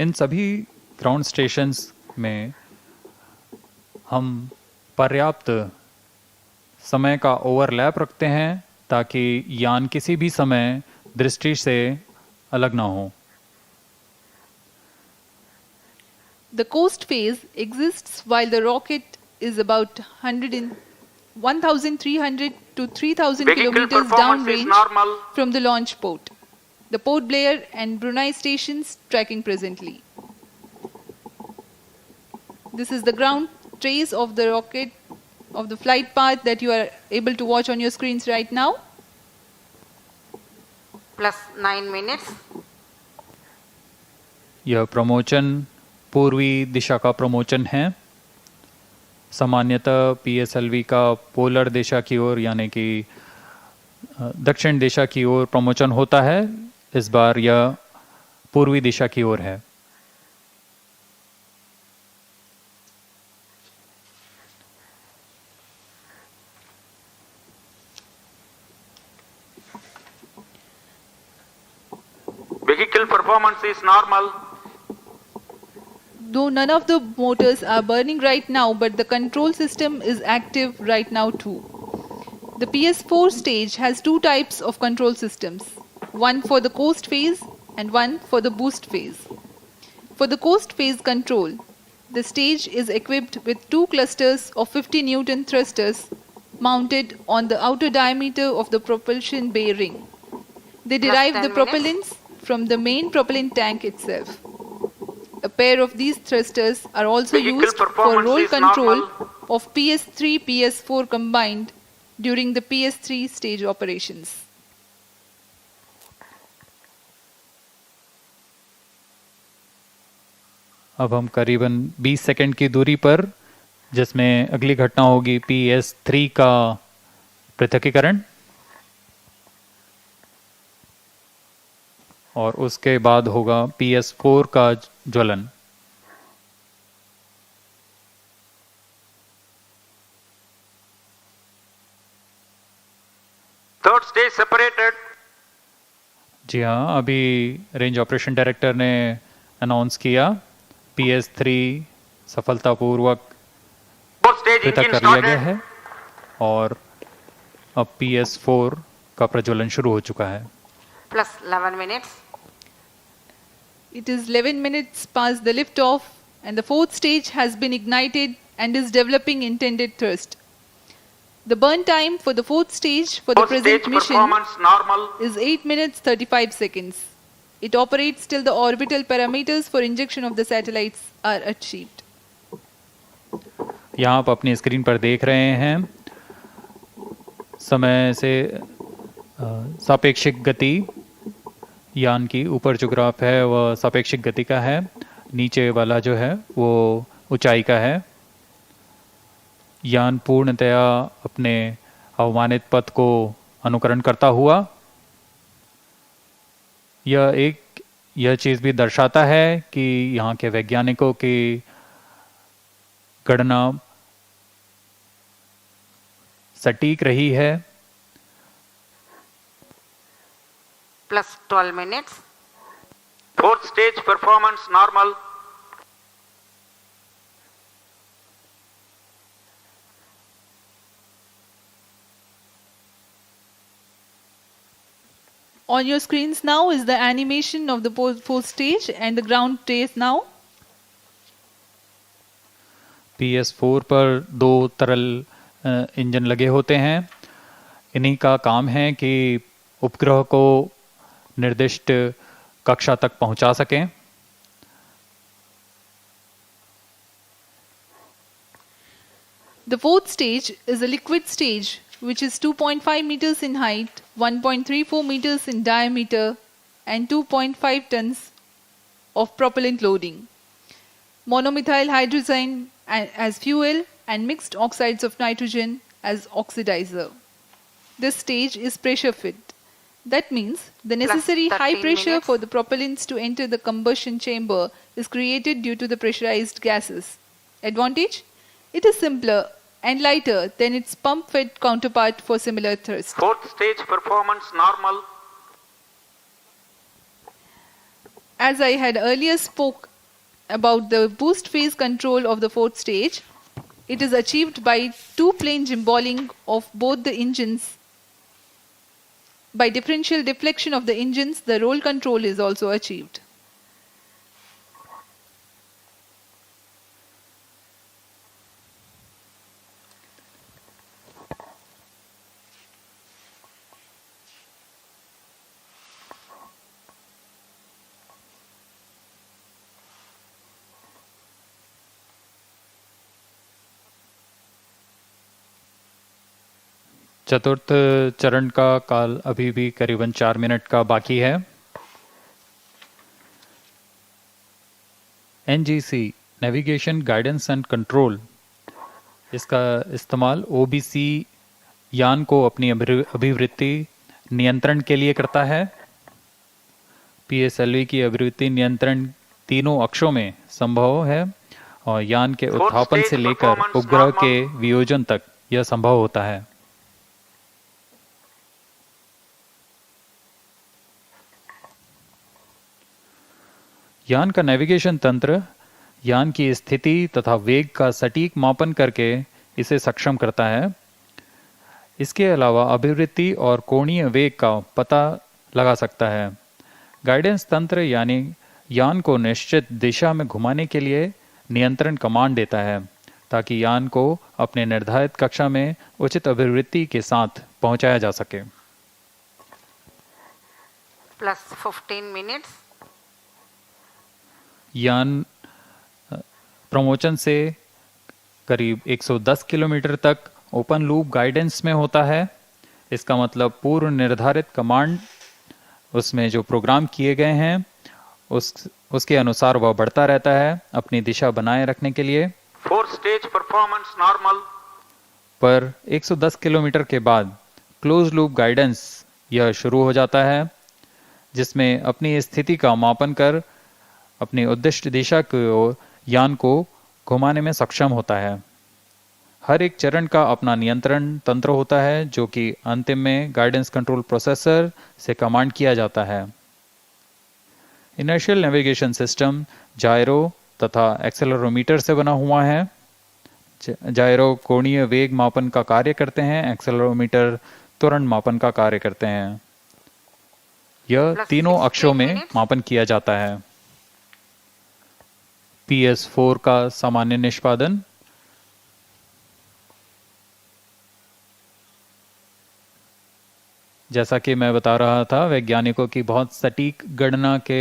इन सभी ग्राउंड स्टेशंस में हम पर्याप्त समय का ओवरलैप रखते हैं ताकि यान किसी भी समय दृष्टि से अलग ना हो। The coast phase exists while the rocket is about 1,300 to 3,000 Vehicle kilometers performance is downrange normal. from the launch port. The Port Blair and Brunei stations tracking presently. This is the ground trace of the rocket, of the flight path that you are able to watch on your screens right now. Plus 9 minutes. यह प्रमोचन पूर्वी दिशा का प्रमोचन है। सामान्यतः PSLV का polar दिशा की ओर यानी कि दक्षिण दिशा की ओर प्रमोचन होता है। इस बार यह पूर्वी दिशा की ओर है। Vehicle performance is normal. Though none of the motors are burning right now, but the control system is active right now too. The PS4 stage has two types of control systems, one for the coast phase and one for the boost phase. For the coast phase control, the stage is equipped with two clusters of 50 Newton thrusters mounted on the outer diameter of the propulsion bay ring. They derive the 10 minutes. propellants from the main propellant tank itself. A pair of these thrusters are also Vehicle used for performance roll is control normal. of PS3, PS4 combined during the PS3 stage operations. अब हम करीबन 20 second की दूरी पर, जिसमें अगली घटना होगी PS3 का पृथक्कीकरण और उसके बाद होगा PS4 का ज्वलन। Third stage separated. जी हाँ, अभी रेंज ऑपरेशन डायरेक्टर ने अनाउंस किया PS3 सफलतापूर्वक Fourth stage पृथक engine कर लिया गया started. है और अब PS4 का प्रज्वलन शुरू हो चुका है। Plus 11 minutes. It is 11 minutes past the liftoff, and the fourth stage has been ignited and is developing intended thrust. The burn time for the fourth stage for the Fourth present stage mission performance normal. is 8 minutes 35 seconds. It operates till the orbital parameters for injection of the satellites are achieved. यहाँ आप अपनी screen पर देख रहे हैं समय से सापेक्षिक गति यान की ऊपर जो ग्राफ है वह सापेक्षिक गति का है, नीचे वाला जो है वो ऊंचाई का है। यान पूर्णतया अपने अवमानित पथ को अनुकरण करता हुआ यह चीज़ भी दर्शाता है कि यहाँ के वैज्ञानिकों की गणना सटीक रही है। Plus 12 minutes. Fourth stage performance normal. On your screens now is the animation of the fourth stage and the ground trace now. PS4 पर 2 तरल इंजन लगे होते हैं। इन्हीं का काम है कि उपग्रह को निर्दिष्ट कक्षा तक पहुंचा सकें। The fourth stage is a liquid stage which is 2.5 meters in height, 1.34 meters in diameter and 2.5 tons of propellant loading. Monomethyl hydrazine as fuel and mixed oxides of nitrogen as oxidizer. This stage is pressure fit. That means the necessary high 13 pressure minutes. for the propellants to enter the combustion chamber is created due to the pressurized gases. Advantage? It is simpler and lighter than its pump-fed counterpart for similar thrust. Fourth stage performance normal. As I had earlier spoke about the boost phase control of the fourth stage, it is achieved by two-plane gimballing of both the engines. By differential deflection of the engines, the roll control is also achieved. चतुर्थ चरण का काल अभी भी करीबन 4 minute का बाकी है। NGC navigation guidance and control, इसका इस्तेमाल OBC यान को अपनी अभिवृत्ति नियंत्रण के लिए करता है। PSLV की अभिवृत्ति नियंत्रण तीनों अक्षों में संभव है और यान के उत्थापन से लेकर उपग्रह के वियोजन तक यह संभव होता है। यान का नेविगेशन तंत्र यान की स्थिति तथा वेग का सटीक मापन करके इसे सक्षम करता है। इसके अलावा अभिवृत्ति और कोणीय वेग का पता लगा सकता है। गाइडेंस तंत्र यानी यान को निश्चित दिशा में घुमाने के लिए नियंत्रण कमांड देता है ताकि यान को अपने निर्धारित कक्षा में उचित अभिवृत्ति के साथ पहुंचाया जा सके। Plus 15 minutes. यान प्रमोचन से करीब 110 किलोमीटर तक ओपन लूप गाइडेंस में होता है। इसका मतलब पूर्व निर्धारित कमांड उसमें जो प्रोग्राम किए गए हैं उसके अनुसार वह बढ़ता रहता है अपनी दिशा बनाए रखने के लिए। Fourth stage performance normal. पर 110 किलोमीटर के बाद क्लोज लूप गाइडेंस यह शुरू हो जाता है जिसमें अपनी स्थिति का मापन कर अपनी उद्दिष्ट दिशा को यान को घुमाने में सक्षम होता है। हर एक चरण का अपना नियंत्रण तंत्र होता है जो कि अंतिम में गाइडेंस कंट्रोल प्रोसेसर से कमांड किया जाता है। इनर्शियल नेविगेशन सिस्टम जायरो तथा एक्सेलरोमीटर से बना हुआ है। जायरो कोणीय वेग मापन का कार्य करते हैं, एक्सेलरोमीटर त्वरण मापन का कार्य करते हैं। यह तीनों अक्षों में मापन किया जाता है। PS4 का सामान्य निष्पादन। जैसा कि मैं बता रहा था, वैज्ञानिकों की बहुत सटीक गणना के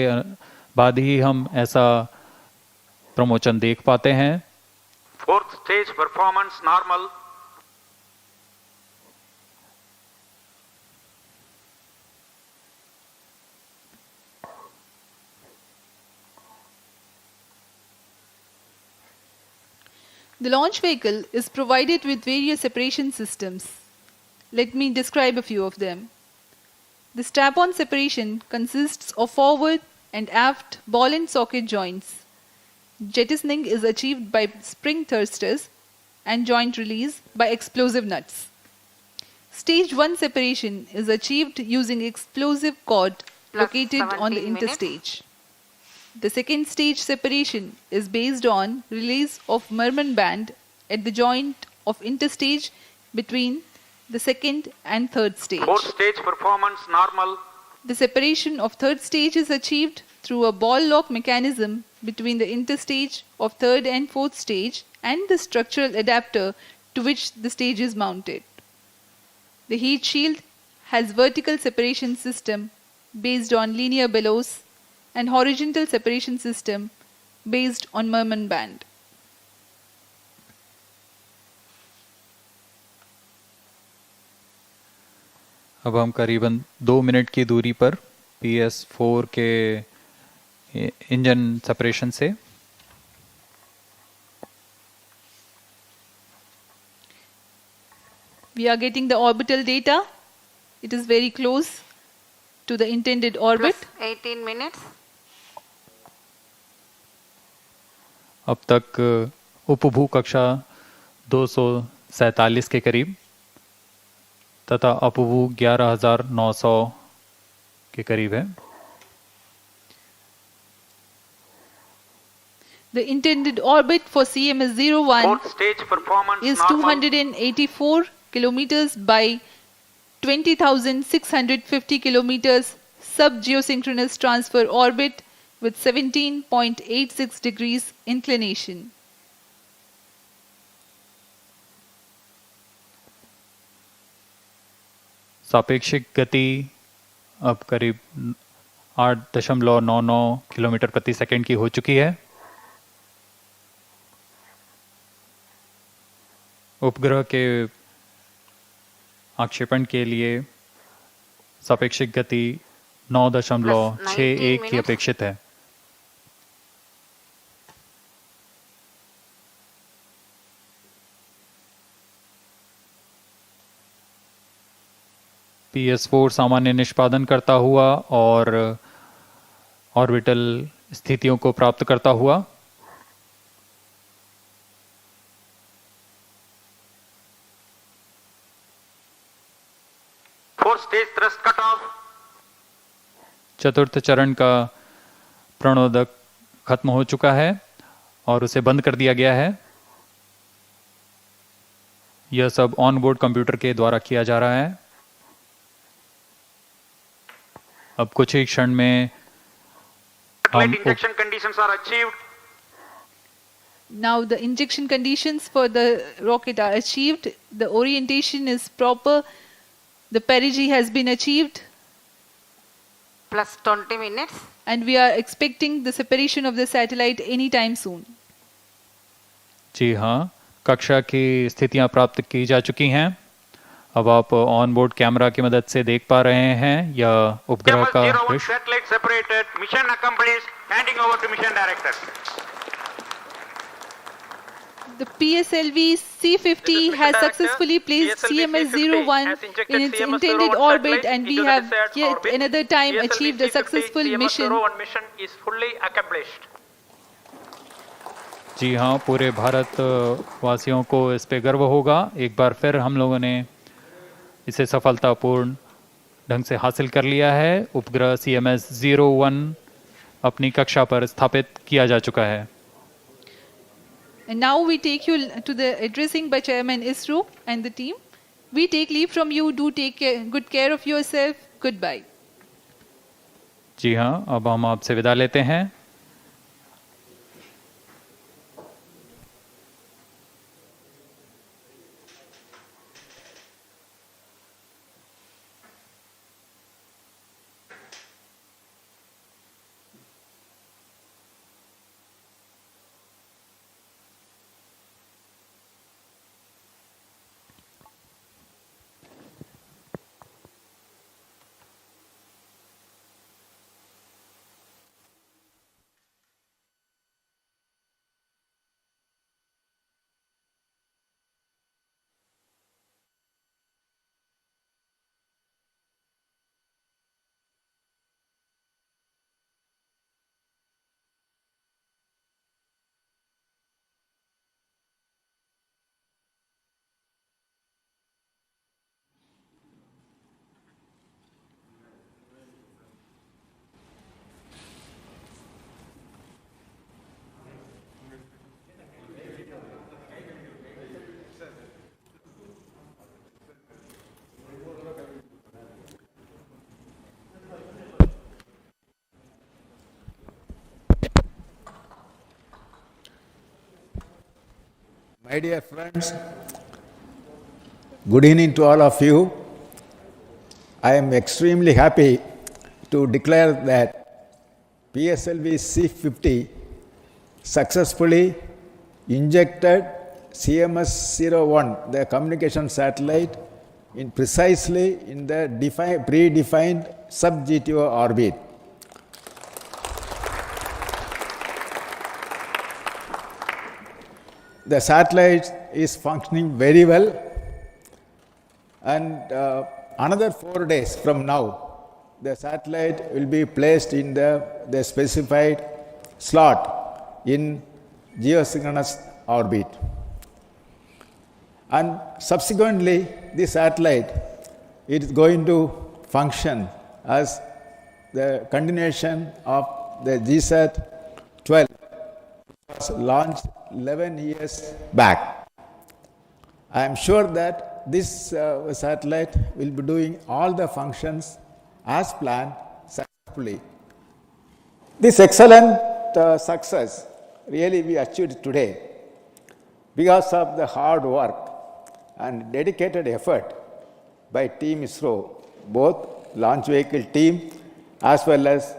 बाद ही हम ऐसा प्रमोचन देख पाते हैं। Fourth stage performance normal. The launch vehicle is provided with various separation systems. Let me describe a few of them. The strap-on separation consists of forward and aft ball and socket joints. Jettisoning is achieved by spring thrusters and joint release by explosive nuts. Stage 1 separation is achieved using explosive cord located on the 17 minutes. interstage. The second stage separation is based on release of Merman band at the joint of interstage between the second and third stage. Fourth stage performance normal. The separation of third stage is achieved through a ball lock mechanism between the interstage of third and fourth stage and the structural adapter to which the stage is mounted. The heat shield has vertical separation system based on linear bellows and horizontal separation system based on Merman band. अब हम करीबन 2 minute की दूरी पर PS4 के engine separation से We are getting the orbital data. It is very close to the intended orbit. Plus 18 minutes. अब तक उपभू कक्षा 247 के करीब तथा अपभू 11,900 के करीब है. The intended orbit for CMS-01 Fourth stage performance is normal. 284 kilometers by 20,650 kilometers sub-geosynchronous transfer orbit with 17.86 degrees inclination. सापेक्षिक गति अब करीब 8.99 किलोमीटर प्रति सेकंड की हो चुकी है. उपग्रह के आक्षेपण के लिए सापेक्षिक गति 9.61 की अपेक्षित है. PS4 सामान्य निष्पादन करता हुआ और ऑर्बिटल स्थितियों को प्राप्त करता हुआ Fourth stage thrust cutoff. चतुर्थ चरण का प्रणोदक खत्म हो चुका है और उसे बंद कर दिया गया है. यह सब ऑन बोर्ड कंप्यूटर के द्वारा किया जा रहा है. अब कुछ ही क्षण में हम Satellite injection conditions are achieved. Now the injection conditions for the rocket are achieved. The orientation is proper. The perigee has been achieved. Plus 20 minutes. And we are expecting the separation of the satellite anytime soon. जी हाँ, कक्षा की स्थितियां प्राप्त की जा चुकी हैं. अब आप ऑन बोर्ड कैमरा की मदद से देख पा रहे हैं यह उपग्रह का CMS-01 दृश्य. satellite separated. Mission accomplished. Handing over to mission director. The PSLV C50 has successfully placed CMS-01 in its intended orbit, and we have yet another time achieved a successful mission. CMS-01 mission is fully accomplished. जी हाँ, पूरे भारत वासियों को इस पे गर्व होगा. एक बार फिर हम लोगों ने इसे सफलतापूर्ण ढंग से हासिल कर लिया है. उपग्रह CMS-01 अपनी कक्षा पर स्थापित किया जा चुका है. And now we take you to the addressing by Chairman ISRO and the team. We take leave from you. Do take good care of yourself. Goodbye. जी हाँ, अब हम आपसे विदा लेते हैं. My dear friends, good evening to all of you. I am extremely happy to declare that PSLV C50 successfully injected CMS-01, the communication satellite, in precisely in the predefined sub-GTO orbit. The satellite is functioning very well, and another 4 days from now, the satellite will be placed in the specified slot in geosynchronous orbit. And subsequently, the satellite is going to function as the continuation of the GSAT-12, was launched 11 years back. I am sure that this satellite will be doing all the functions as planned successfully. This excellent success really we achieved today because of the hard work and dedicated effort by Team ISRO, both launch vehicle team as well as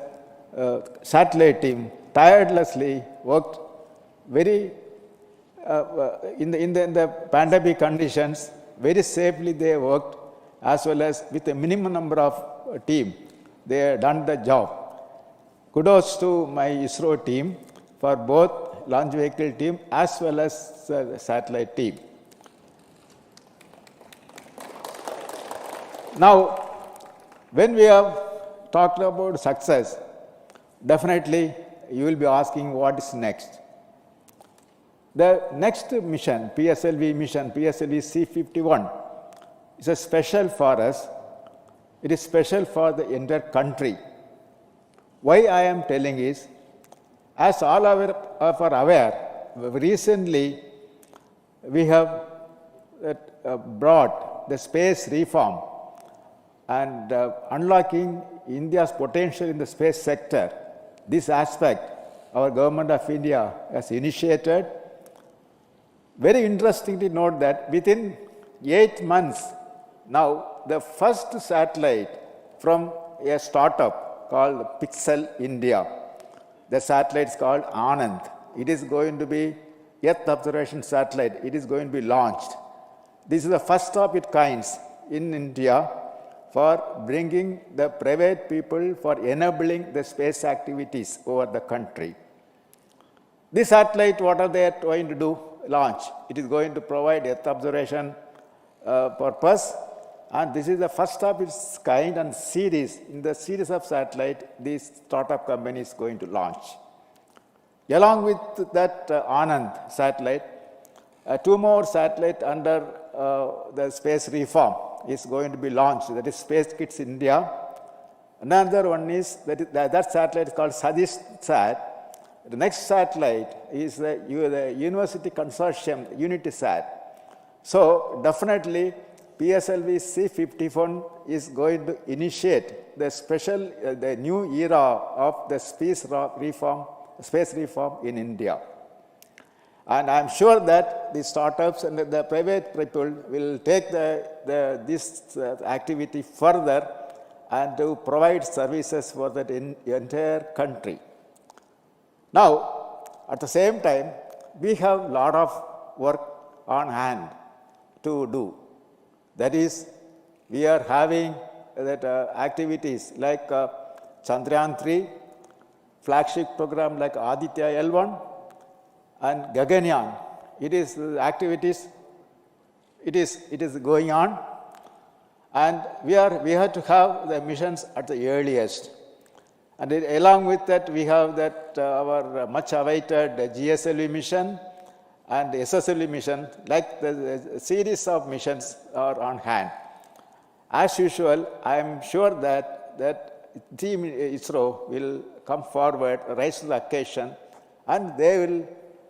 satellite team tirelessly worked very in the pandemic conditions, very safely they worked, as well as with a minimum number of team, they have done the job. Kudos to my ISRO team for both launch vehicle team as well as satellite team. Now, when we have talked about success, definitely you will be asking what is next. The next mission, PSLV C51, is a special for us. It is special for the entire country. Why I am telling is, as all are aware, recently we have brought the space reform and unlocking India's potential in the space sector. This aspect our Government of India has initiated. Very interesting to note that within 8 months, now the first satellite from a startup called Pixel India, the satellite is called Anand. It is going to be Earth observation satellite. It is going to be launched. This is the first of its kind in India for bringing the private people for enabling the space activities over the country. This satellite, what are they going to do? Launch. It is going to provide Earth observation purpose, and this is the first of its kind and series. In the series of satellite, this startup company is going to launch. Along with that Anand satellite, 2 more satellites under the space reform is going to be launched. That is Space Kits India. Another one is that satellite is called SatishSat. The next satellite is the University Consortium UnitySat. So definitely PSLV C51 is going to initiate the new era of the space reform in India. And I'm sure that the startups and the private people will take this activity further and to provide services for the entire country. Now, at the same time, we have a lot of work on hand to do. That is, we are having activities like Chandrayaan 3, flagship program like Aditya L1, and Gaganyaan. It is activities. It is going on, and we have to have the missions at the earliest. And along with that, we have our much awaited GSLV mission and SSLV mission, like the series of missions are on hand. As usual, I am sure that Team ISRO will come forward, rise to the occasion, and they will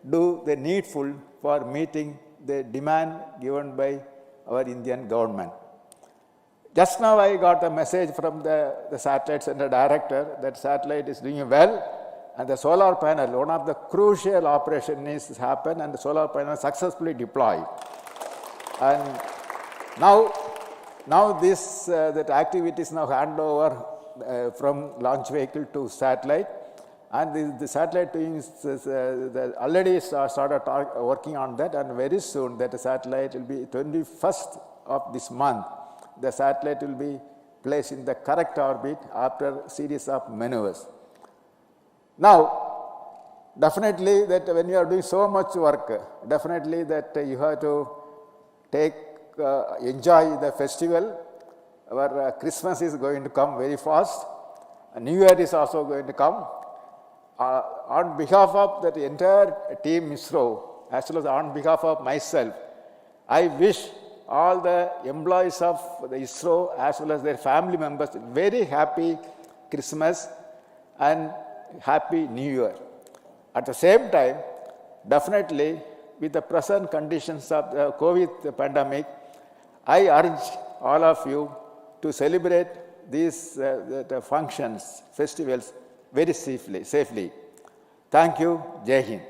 do the needful for meeting the demand given by our Indian government. Just now I got a message from the satellite center director that satellite is doing well and the solar panel, one of the crucial operations is happened, and the solar panel successfully deployed. And now this that activities now hand over from launch vehicle to satellite, and the satellite teams already started working on that, and very soon that satellite will be 21st of this month. The satellite will be placed in the correct orbit after a series of maneuvers. Now, definitely that when you are doing so much work, definitely that you have to enjoy the festival. Our Christmas is going to come very fast. New Year is also going to come. On behalf of that entire team ISRO, as well as on behalf of myself, I wish all the employees of the ISRO as well as their family members very happy Christmas and happy New Year. At the same time, definitely with the present conditions of the COVID pandemic, I urge all of you to celebrate these functions, festivals very safely. Thank you. Jai Hind.